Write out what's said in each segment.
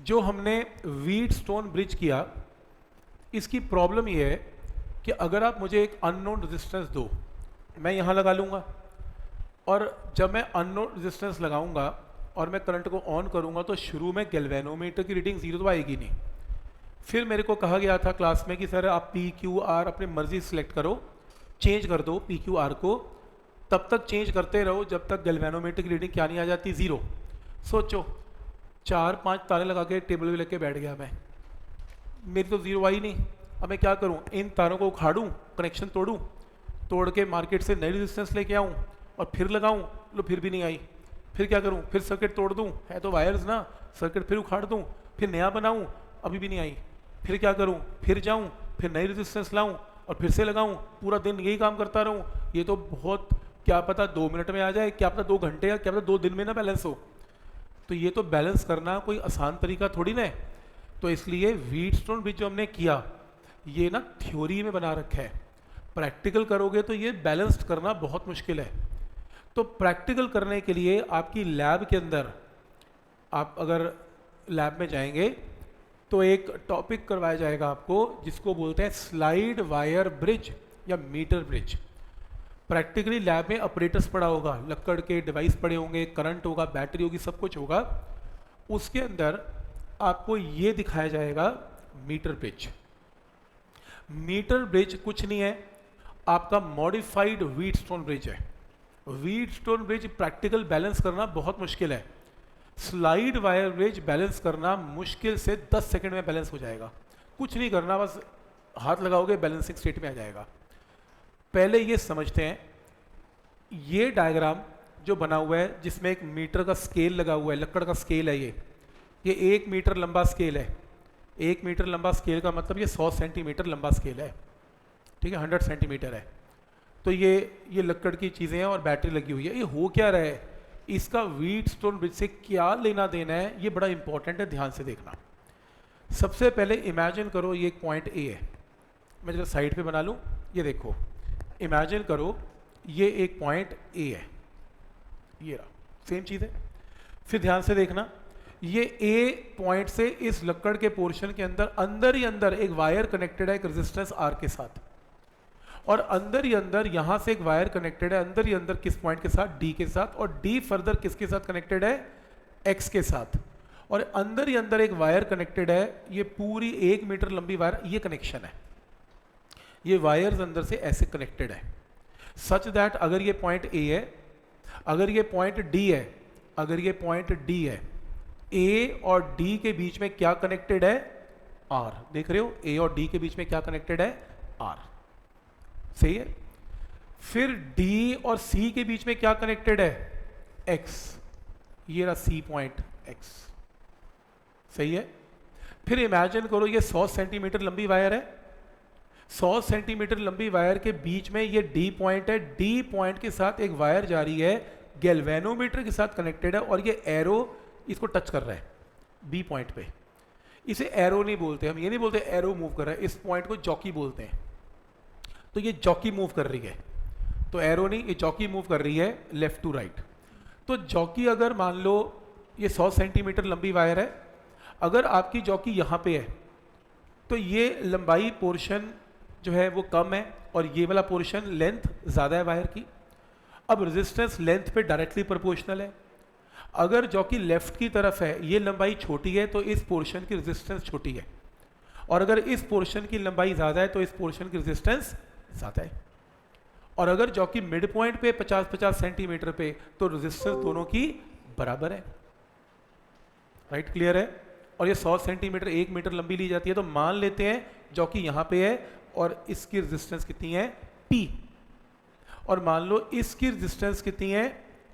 जो हमने Wheatstone bridge किया, इसकी प्रॉब्लम ये है कि अगर आप मुझे एक अननोन रेजिस्टेंस दो, मैं यहाँ लगा लूँगा, और जब मैं अननोन रेजिस्टेंस लगाऊंगा और मैं करंट को ऑन करूँगा तो शुरू में गैल्वेनोमीटर की रीडिंग जीरो तो आएगी नहीं। फिर मेरे को कहा गया था क्लास में कि सर आप पी क्यू आर अपनी मर्जी सेलेक्ट करो, चेंज कर दो पी क्यू आर को, तब तक चेंज करते रहो जब तक गैल्वेनोमीटर की रीडिंग क्या नहीं आ जाती, ज़ीरो। सोचो 4-5 तारे लगा के टेबल पे लेके बैठ गया मैं, मेरी तो ज़ीरो आई नहीं। अब मैं क्या करूं, इन तारों को उखाड़ूं, कनेक्शन तोड़ूं, तोड़ के मार्केट से नई रेजिस्टेंस लेके आऊं और फिर लगाऊं, लो फिर भी नहीं आई। फिर क्या करूं, फिर सर्किट तोड़ दूं, है तो वायर्स ना, सर्किट फिर उखाड़ दूं, फिर नया बनाऊं, अभी भी नहीं आई। फिर क्या करूं, फिर जाऊं, फिर नई रेजिस्टेंस लाऊं और फिर से लगाऊं, पूरा दिन यही काम करता रहूं। ये तो बहुत, क्या पता 2 मिनट में आ जाए, क्या पता 2 घंटे, या क्या पता 2 दिन में ना बैलेंस हो। तो ये तो बैलेंस करना कोई आसान तरीका थोड़ी ना है। तो इसलिए व्हीटस्टोन ब्रिज जो हमने किया, ये ना थ्योरी में बना रखा है, प्रैक्टिकल करोगे तो ये बैलेंस्ड करना बहुत मुश्किल है। तो प्रैक्टिकल करने के लिए आपकी लैब के अंदर, आप अगर लैब में जाएंगे तो एक टॉपिक करवाया जाएगा आपको जिसको बोलते हैं स्लाइड वायर ब्रिज या मीटर ब्रिज। प्रैक्टिकली लैब में ऑपरेटर्स पड़ा होगा, लक्कड़ के डिवाइस पड़े होंगे, करंट होगा, बैटरी होगी, सब कुछ होगा। उसके अंदर आपको ये दिखाया जाएगा मीटर ब्रिज। मीटर ब्रिज कुछ नहीं है, आपका मॉडिफाइड व्हीटस्टोन ब्रिज है। व्हीटस्टोन ब्रिज प्रैक्टिकल बैलेंस करना बहुत मुश्किल है, स्लाइड वायर ब्रिज बैलेंस करना मुश्किल से 10 सेकंड में बैलेंस हो जाएगा। कुछ नहीं करना, बस हाथ लगाओगे बैलेंसिंग स्टेट में आ जाएगा। पहले ये समझते हैं, ये डायग्राम जो बना हुआ है जिसमें एक मीटर का स्केल लगा हुआ है, लकड़ का स्केल है ये 1 मीटर लंबा स्केल है। 1 मीटर लंबा स्केल का मतलब ये 100 सेंटीमीटर लंबा स्केल है, ठीक है, 100 सेंटीमीटर है। तो ये लकड़ की चीज़ें हैं और बैटरी लगी हुई है। ये हो क्या रहा है, इसका व्हीटस्टोन ब्रिज से क्या लेना देना है, ये बड़ा इंपॉर्टेंट है, ध्यान से देखना। सबसे पहले इमेजिन करो ये एक पॉइंट ए है, मैं जरा साइड पे बना लूँ, ये देखो, इमेजिन करो ये एक पॉइंट ए है, ये रहा, सेम चीज़ है। फिर ध्यान से देखना, ये ए पॉइंट से इस लकड़ के पोर्शन के अंदर ही अंदर एक वायर कनेक्टेड है एक रेजिस्टेंस आर के साथ, और अंदर ही अंदर यहां से एक वायर कनेक्टेड है अंदर ही अंदर किस पॉइंट के साथ, डी के साथ, और डी फर्दर किसके साथ कनेक्टेड है, एक्स के साथ, और अंदर ही अंदर एक वायर कनेक्टेड है, ये पूरी 1 मीटर लंबी वायर, ये कनेक्शन है। ये वायर्स अंदर से ऐसे कनेक्टेड है सच दैट अगर ये पॉइंट ए है, अगर ये पॉइंट डी है, अगर ये पॉइंट डी है, ए और डी के बीच में क्या कनेक्टेड है, आर। देख रहे हो, ए और डी के बीच में क्या कनेक्टेड है, आर, सही है। फिर डी और सी के बीच में क्या कनेक्टेड है, एक्स, ये रहा सी पॉइंट एक्स, सही है। फिर इमेजिन करो ये 100 सेंटीमीटर लंबी वायर है, 100 सेंटीमीटर लंबी वायर के बीच में ये डी पॉइंट है, डी पॉइंट के साथ एक वायर जा रही है, गैल्वेनोमीटर के साथ कनेक्टेड है, और ये एरो इसको टच कर रहा है बी पॉइंट पे। इसे एरो नहीं बोलते, हम ये नहीं बोलते एरो मूव कर रहा है, इस पॉइंट को जॉकी बोलते हैं। तो ये जॉकी मूव कर रही है, तो एरो नहीं, ये जॉकी मूव कर रही है लेफ्ट टू राइट। तो जॉकी अगर मान लो ये 100 सेंटीमीटर लंबी वायर है, अगर आपकी जॉकी यहाँ पे है तो ये लंबाई पोर्शन जो है वो कम है और ये वाला पोर्शन लेंथ ज़्यादा है वायर की। अब रेजिस्टेंस लेंथ पे डायरेक्टली प्रोपोर्शनल है। अगर जॉकी लेफ्ट की तरफ है, ये लंबाई छोटी है, तो इस पोर्शन की रेजिस्टेंस छोटी है, और अगर इस पोर्शन की लंबाई ज़्यादा है तो इस पोर्शन की रेजिस्टेंस ज़्यादा है। और अगर जॉकी मिड पॉइंट पे 50-50 सेंटीमीटर पे, तो रेजिस्टेंस दोनों की बराबर है। राइट, क्लियर है। और ये 100 सेंटीमीटर 1 मीटर लंबी ली जाती है, तो मान लेते हैं जॉकी यहाँ पे है और इसकी रेजिस्टेंस कितनी है, P, और मान लो इसकी रेजिस्टेंस कितनी है,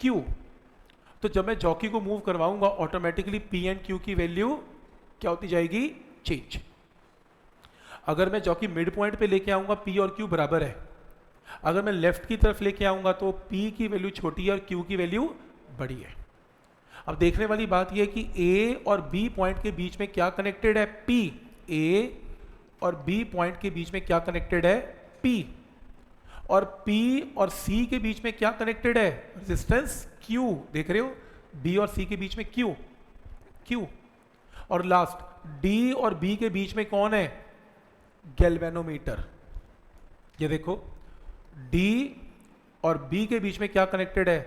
Q। तो जब मैं जॉकी को मूव करवाऊंगा ऑटोमेटिकली P एंड Q की वैल्यू क्या होती जाएगी, चेंज। अगर मैं जॉकी मिड पॉइंट पे लेके आऊंगा P और Q बराबर है, अगर मैं लेफ्ट की तरफ लेके आऊंगा तो P की वैल्यू छोटी है और Q की वैल्यू बड़ी है। अब देखने वाली बात यह है कि A और B पॉइंट के बीच में क्या कनेक्टेड है, P। A और B पॉइंट के बीच में क्या कनेक्टेड है, P। और P और C के बीच में क्या कनेक्टेड है, रेजिस्टेंस Q। देख रहे हो, B और C के बीच में Q। और लास्ट डी और बी के बीच में कौन है? गैल्वेनोमीटर। ये देखो डी और बी के बीच में क्या कनेक्टेड है?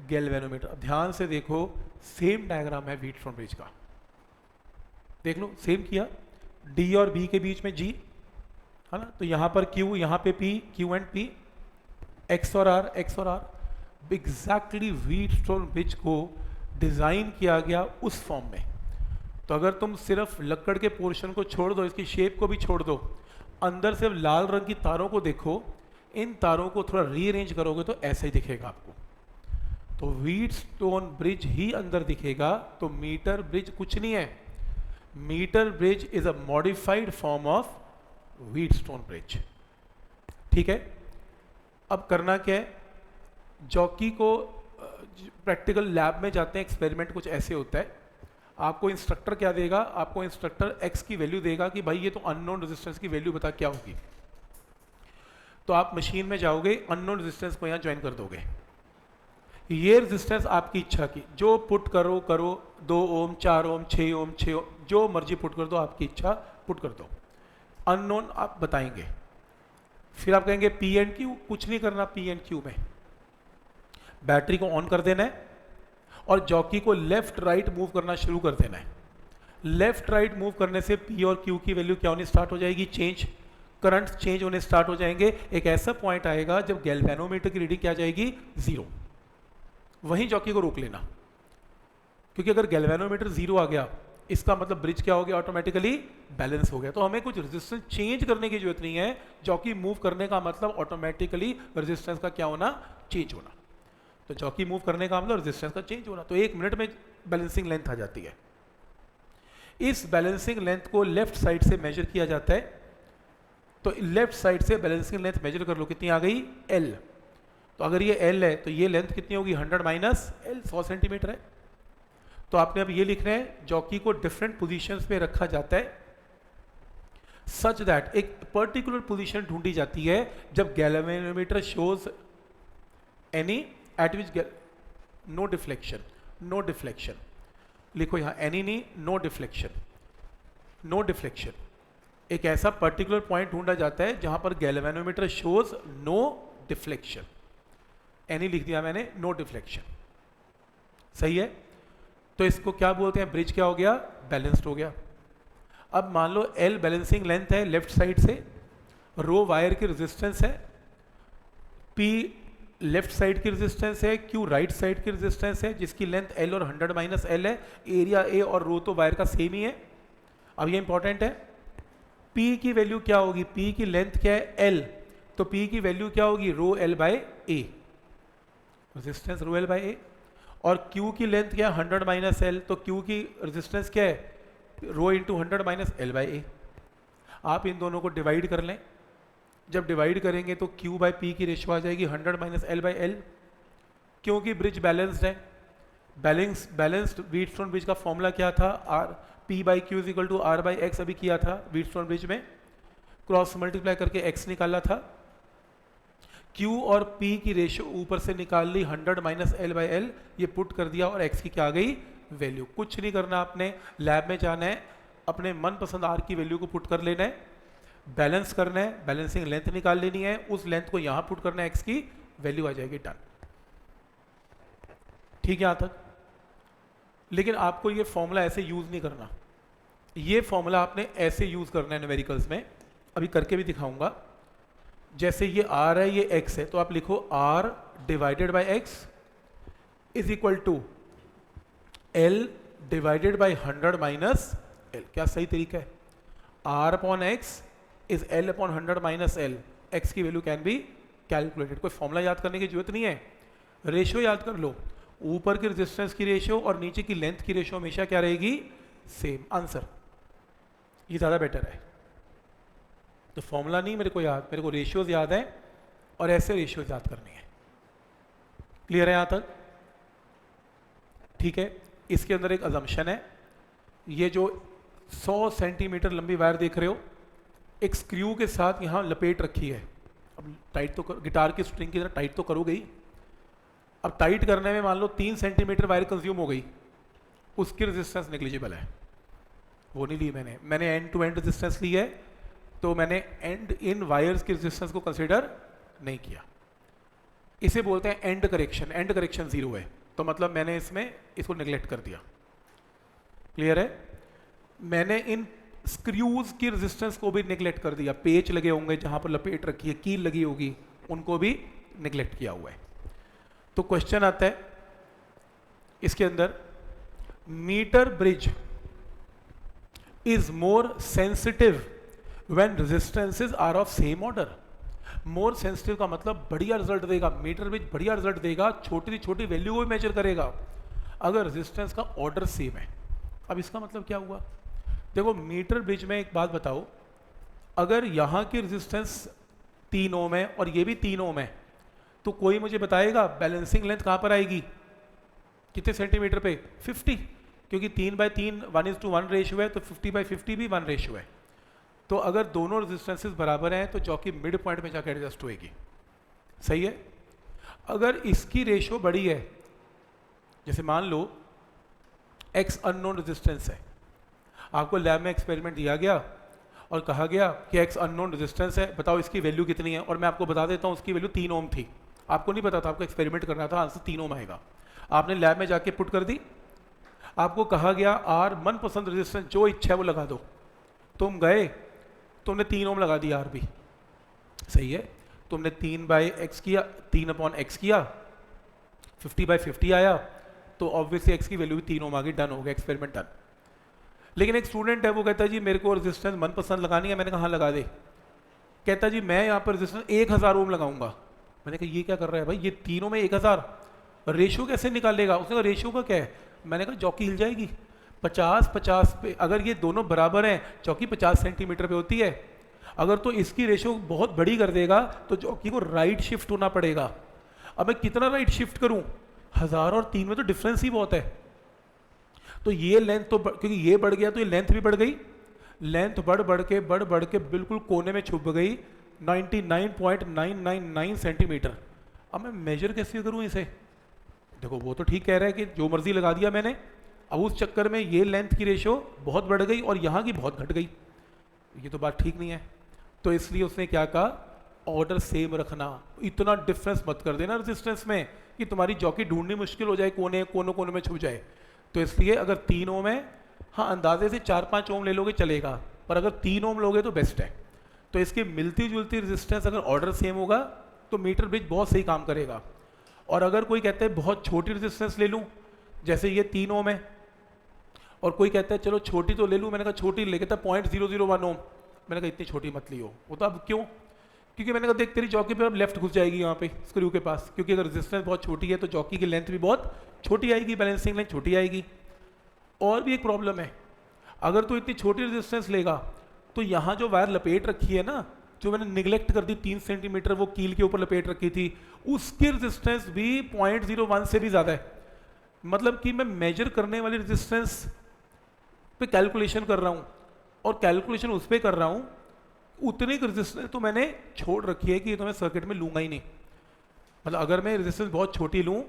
गैल्वेनोमीटर। ध्यान से देखो, सेम डायग्राम है व्हीटस्टोन ब्रिज का, देख लो सेम किया, डी और बी के बीच में जी है ना, तो यहां पर क्यू, यहां पे P, Q and P, x और आर, एक्स और आर। एग्जैक्टली व्हीटस्टोन ब्रिज को डिजाइन किया गया उस फॉर्म में। तो अगर तुम सिर्फ लक्कड़ के पोर्शन को छोड़ दो, इसकी शेप को भी छोड़ दो, अंदर सिर्फ लाल रंग की तारों को देखो, इन तारों को थोड़ा रीअरेंज करोगे तो ऐसा ही दिखेगा आपको। तो व्हीटस्टोन ब्रिज ही अंदर दिखेगा। तो मीटर ब्रिज कुछ नहीं है, metre bridge is a modified form of Wheatstone bridge. ठीक है, अब करना क्या है, जॉकी को प्रैक्टिकल लैब में जाते हैं, एक्सपेरिमेंट कुछ ऐसे होता है, आपको इंस्ट्रक्टर क्या देगा? आपको इंस्ट्रक्टर एक्स की वैल्यू देगा कि भाई ये तो अननोन रेजिस्टेंस की वैल्यू बता क्या होगी। तो आप मशीन में जाओगे, अननोन रेजिस्टेंस को यहाँ ज्वाइन कर दोगे, ये रेजिस्टेंस आपकी इच्छा की जो पुट करो करो, 2 ओम, 4 ओम, 6 ओम, 6 ओम, जो मर्जी पुट कर दो, आपकी इच्छा पुट कर दो। अननोन आप बताएंगे, फिर आप कहेंगे पी एंड क्यू, कुछ नहीं करना पी एंड क्यू में, बैटरी को ऑन कर देना है और जॉकी को लेफ्ट राइट मूव करना शुरू कर देना है। लेफ्ट राइट मूव करने से पी और क्यू की वैल्यू क्या होनी स्टार्ट हो जाएगी? चेंज, करंट चेंज होने स्टार्ट हो जाएंगे। एक ऐसा पॉइंट आएगा जब गैल्वेनोमीटर की रीडिंग क्या जाएगी? 0। वहीं जॉकी को रोक लेना, क्योंकि अगर गैल्वेनोमीटर 0 आ गया इसका मतलब ब्रिज क्या हो गया? ऑटोमेटिकली बैलेंस हो गया। तो हमें कुछ रेजिस्टेंस चेंज करने की जरूरत नहीं है, जॉकी मूव करने का मतलब ऑटोमेटिकली रेजिस्टेंस का क्या होना? चेंज होना। तो जॉकी मूव करने का मतलब रेजिस्टेंस का चेंज होना। तो 1 मिनट में बैलेंसिंग लेंथ आ जाती है। इस बैलेंसिंग लेंथ को लेफ्ट साइड से मेजर किया जाता है। तो लेफ्ट साइड से बैलेंसिंग लेंथ मेजर कर लो, कितनी आ गई? L। तो अगर ये L है तो ये लेंथ कितनी होगी? 100 माइनस L, 100 सेंटीमीटर है। तो आपने अब ये लिखना है, जॉकी को डिफरेंट पोजीशंस पे रखा जाता है सच दैट एक पर्टिकुलर पोजीशन ढूंढी जाती है जब galvanometer shows any at which no deflection, no deflection लिखो यहाँ, एनी नहीं, नो डिफ्लेक्शन, नो डिफ्लेक्शन। एक ऐसा पर्टिकुलर पॉइंट ढूंढा जाता है जहां पर galvanometer shows no deflection. Any लिख दिया मैंने, नो डिफ्लेक्शन। सही है। तो इसको क्या बोलते हैं? ब्रिज क्या हो गया? बैलेंस्ड हो गया। अब मान लो L बैलेंसिंग लेंथ है लेफ्ट साइड से, रो वायर की रेजिस्टेंस है, P लेफ्ट साइड की रेजिस्टेंस है, Q राइट साइड की रेजिस्टेंस है जिसकी लेंथ L और 100 माइनस L है। एरिया A और रो तो वायर का सेम ही है। अब ये इंपॉर्टेंट है, P की वैल्यू क्या होगी? P की लेंथ क्या है? L। तो P की वैल्यू क्या होगी? Rho L by A, resistance rho L by A। और Q की लेंथ क्या है? 100 माइनस L। तो Q की रेजिस्टेंस क्या है? Rho into 100 minus L by A। आप इन दोनों को डिवाइड कर लें, जब डिवाइड करेंगे तो Q बाय P की रेशियो आ जाएगी 100 माइनस L बाय L। क्योंकि ब्रिज बैलेंस्ड है। बैलेंस्ड व्हीटस्टोन ब्रिज का फॉर्मूला क्या था? R P by Q is equal to R by X. अभी किया था व्हीटस्टोन ब्रिज में, क्रॉस मल्टीप्लाई करके x निकाला था। Q और P की रेशियो ऊपर से निकाल ली 100 माइनस L बाई L, ये पुट कर दिया और x की क्या आ गई? वैल्यू। कुछ नहीं करना, आपने लैब में जाना है, अपने मनपसंद R की वैल्यू को पुट कर लेना है, बैलेंस करना है, बैलेंसिंग लेंथ निकाल लेनी है, उस लेंथ को यहां पुट करना है, x की वैल्यू आ जाएगी, डन। ठीक है यहां तक। लेकिन आपको ये फॉर्मूला ऐसे यूज नहीं करना, ये फॉर्मूला आपने ऐसे यूज करना है न्यूमेरिकल्स में, अभी करके भी दिखाऊंगा। जैसे ये R है, ये x है, तो आप लिखो R divided by x is equal to L divided by 100 minus L। क्या सही तरीका है? R upon x is L upon 100 minus L। x की वैल्यू कैन बी कैलकुलेटेड। कोई फॉर्मूला याद करने की जरूरत नहीं है, रेशियो याद कर लो। ऊपर की रेजिस्टेंस की रेशियो और नीचे की लेंथ की रेशियो हमेशा क्या रहेगी? सेम। आंसर ये ज़्यादा बेटर है। तो फॉर्मूला नहीं मेरे को याद, मेरे को रेशियोज याद है और ऐसे रेशियोज याद करनी है। क्लियर है यहां तक? ठीक है। इसके अंदर एक अजम्पशन है, ये जो 100 सेंटीमीटर लंबी वायर देख रहे हो, एक स्क्रू के साथ यहां लपेट रखी है। अब टाइट तो गिटार की स्ट्रिंग की तरह टाइट तो करोगे ही। अब टाइट करने में मान लो 3 सेंटीमीटर वायर कंज्यूम हो गई, उसकी रेजिस्टेंस नेग्लिजिबल है। वो नहीं ली मैंने एंड टू एंड रेजिस्टेंस ली है, तो मैंने एंड इन वायर्स की रेजिस्टेंस को कंसिडर नहीं किया। इसे बोलते हैं एंड करेक्शन। एंड करेक्शन 0 है, तो मतलब मैंने इसमें इसको नेग्लेक्ट कर दिया। क्लियर है? मैंने इन स्क्रूज की रेजिस्टेंस को भी नेग्लेक्ट कर दिया। पेच लगे होंगे जहां पर लपेट रखी है, कील लगी होगी, उनको भी नेग्लेक्ट किया हुआ है। तो क्वेश्चन आता है इसके अंदर, metre bridge is more sensitive when resistances are of same order. More sensitive का मतलब बढ़िया रिजल्ट देगा, मीटर ब्रिज बढ़िया रिजल्ट देगा, छोटी सी छोटी वैल्यू को भी मेजर करेगा अगर रेजिस्टेंस का ऑर्डर सेम है। अब इसका मतलब क्या हुआ? देखो मीटर ब्रिज में एक बात बताओ, अगर यहाँ की रेजिस्टेंस 3 ओम है और ये भी 3 ओम है, तो कोई मुझे बताएगा बैलेंसिंग लेंथ कहाँ पर आएगी, कितने सेंटीमीटर पे? 50, क्योंकि 3/3 1:1 रेशियो है, तो 50/50 भी 1 रेशियो है। तो अगर दोनों रेजिस्टेंसेस बराबर हैं तो चौकी मिड पॉइंट में जाकर एडजस्ट होएगी। सही है? अगर इसकी रेशियो बड़ी है, जैसे मान लो x अननोन रेजिस्टेंस है, आपको लैब में एक्सपेरिमेंट दिया गया और कहा गया कि x अननोन रेजिस्टेंस है, बताओ इसकी वैल्यू कितनी है, और मैं आपको बता देता हूँ उसकी वैल्यू 3 ओम थी। आपको नहीं पता था, आपको एक्सपेरिमेंट करना था, आंसर 3 ओम आएगा। आपने लैब में जाके पुट कर दी, आपको कहा गया R मनपसंद रेजिस्टेंस जो इच्छा है वो लगा दो, तुम गए, तुमने 3 ओम लगा दिया R भी। सही है? तुमने 3/x किया, 3/x किया, 50/50 आया, तो ऑब्वियसली x की वैल्यू भी 3 ओम आ गई, डन हो गया, एक्सपेरिमेंट डन। लेकिन एक स्टूडेंट है, वो कहता है जी मेरे को रेजिस्टेंस मनपसंद लगानी है, मैंने कहा हाँ लगा दे। कहता जी मैं यहाँ पर रेजिस्टेंस 1000 ओम लगाऊंगा। मैंने कहा ये क्या कर रहा है भाई, ये तीनों में 1000, रेशियो कैसे निकालेगा? उसने कहा रेशियो का क्या है? मैंने कहा चौकी हिल जाएगी 50-50 पे। अगर ये दोनों बराबर हैं, चौकी 50 सेंटीमीटर पे होती है। अगर तो इसकी रेशियो बहुत बड़ी कर देगा तो चौकी को राइट शिफ्ट होना पड़ेगा। अब मैं कितना राइट शिफ्ट करूं? 1000 और 3 में तो डिफरेंस ही बहुत है। तो ये लेंथ तो क्योंकि ये बढ़ गया तो ये लेंथ भी बढ़ गई, लेंथ बढ़ के बिल्कुल कोने में छुप गई 99.999 सेंटीमीटर। अब मैं मेजर कैसे करूं इसे? देखो वो तो ठीक कह रहा है कि जो मर्जी लगा दिया मैंने, अब उस चक्कर में ये लेंथ की रेशियो बहुत बढ़ गई और यहाँ की बहुत घट गई, ये तो बात ठीक नहीं है। तो इसलिए उसने क्या कहा, ऑर्डर सेम रखना, इतना डिफरेंस मत कर देना रेजिस्टेंस में कि तुम्हारी जॉकी ढूंढनी मुश्किल हो जाए, कोने में छुप जाए। तो इसलिए अगर 3 ओम है, हाँ अंदाजे से 4-5 ओम ले लोगे चलेगा, पर अगर 3 ओम लोगे तो बेस्ट है। तो इसकी मिलती जुलती रेजिस्टेंस अगर ऑर्डर सेम होगा तो मीटर ब्रिज बहुत सही काम करेगा। और अगर कोई कहता है बहुत छोटी रेजिस्टेंस ले लूँ, जैसे ये 3 ओम है, और कोई कहता है चलो छोटी तो ले लूँ, मैंने कहा छोटी ले, कहता 0.001 ओम। मैंने कहा इतनी छोटी मत लियो। वो तो अब क्यों? क्योंकि मैंने कहा देख तेरी चौकी पे अब लेफ्ट घुस जाएगी यहाँ पे स्क्रू के पास, क्योंकि अगर रेजिस्टेंस बहुत छोटी है तो चौकी की लेंथ भी बहुत छोटी आएगी, बैलेंसिंग लेंथ छोटी आएगी। और भी एक प्रॉब्लम है, अगर तो इतनी छोटी रेजिस्टेंस लेगा तो यहाँ जो वायर लपेट रखी है ना, जो मैंने निगलेक्ट कर दी 3 सेंटीमीटर वो कील के ऊपर लपेट रखी थी, उसकी रेजिस्टेंस भी 0.01 से भी ज़्यादा है। मतलब कि मैं मेजर करने वाली रेजिस्टेंस पे कैलकुलेशन कर रहा हूँ, और कैलकुलेशन उस पर कर रहा हूँ, उतनी रेजिस्टेंस तो मैंने छोड़ रखी है कि तो मैं सर्किट में लूँगा ही नहीं। मतलब अगर मैं रेजिस्टेंस बहुत छोटी लूँ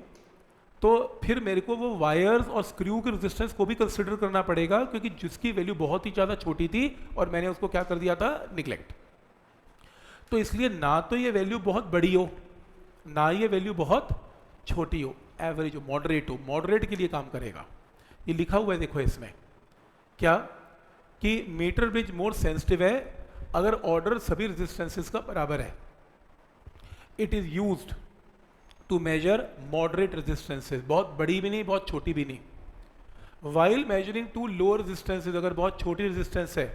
तो फिर मेरे को वो वायर्स और स्क्रू की रेजिस्टेंस को भी कंसिडर करना पड़ेगा, क्योंकि जिसकी वैल्यू बहुत ही ज़्यादा छोटी थी और मैंने उसको क्या कर दिया था, निगलेक्ट। तो इसलिए ना तो ये वैल्यू बहुत बड़ी हो, ना ये वैल्यू बहुत छोटी हो, एवरेज हो, मॉडरेट हो। मॉडरेट के लिए काम करेगा। ये लिखा हुआ है देखो इसमें क्या, कि मीटर ब्रिज मोर सेंसिटिव है अगर ऑर्डर सभी रेजिस्टेंसेस का बराबर है। It is used to measure moderate resistances, बहुत बड़ी भी नहीं बहुत छोटी भी नहीं। While measuring too low resistances, अगर बहुत छोटी रेजिस्टेंस है,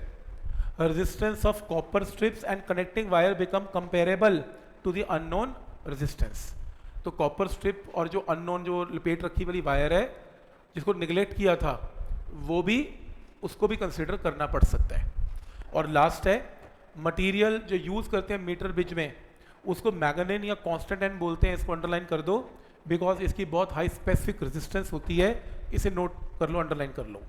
resistance of copper strips and connecting wire become comparable to the unknown resistance. तो कॉपर स्ट्रिप और जो अननोन जो लपेट रखी वाली वायर है जिसको निगलेक्ट किया था, वो भी उसको भी कंसिडर करना पड़ सकता है। और लास्ट है, मटेरियल जो यूज करते हैं मीटर ब्रिज में उसको मैग्नेन या कांस्टेंट एन बोलते हैं। इसको अंडरलाइन कर दो, बिकॉज इसकी बहुत हाई स्पेसिफिक रेजिस्टेंस होती है। इसे नोट कर लो, अंडरलाइन कर लो।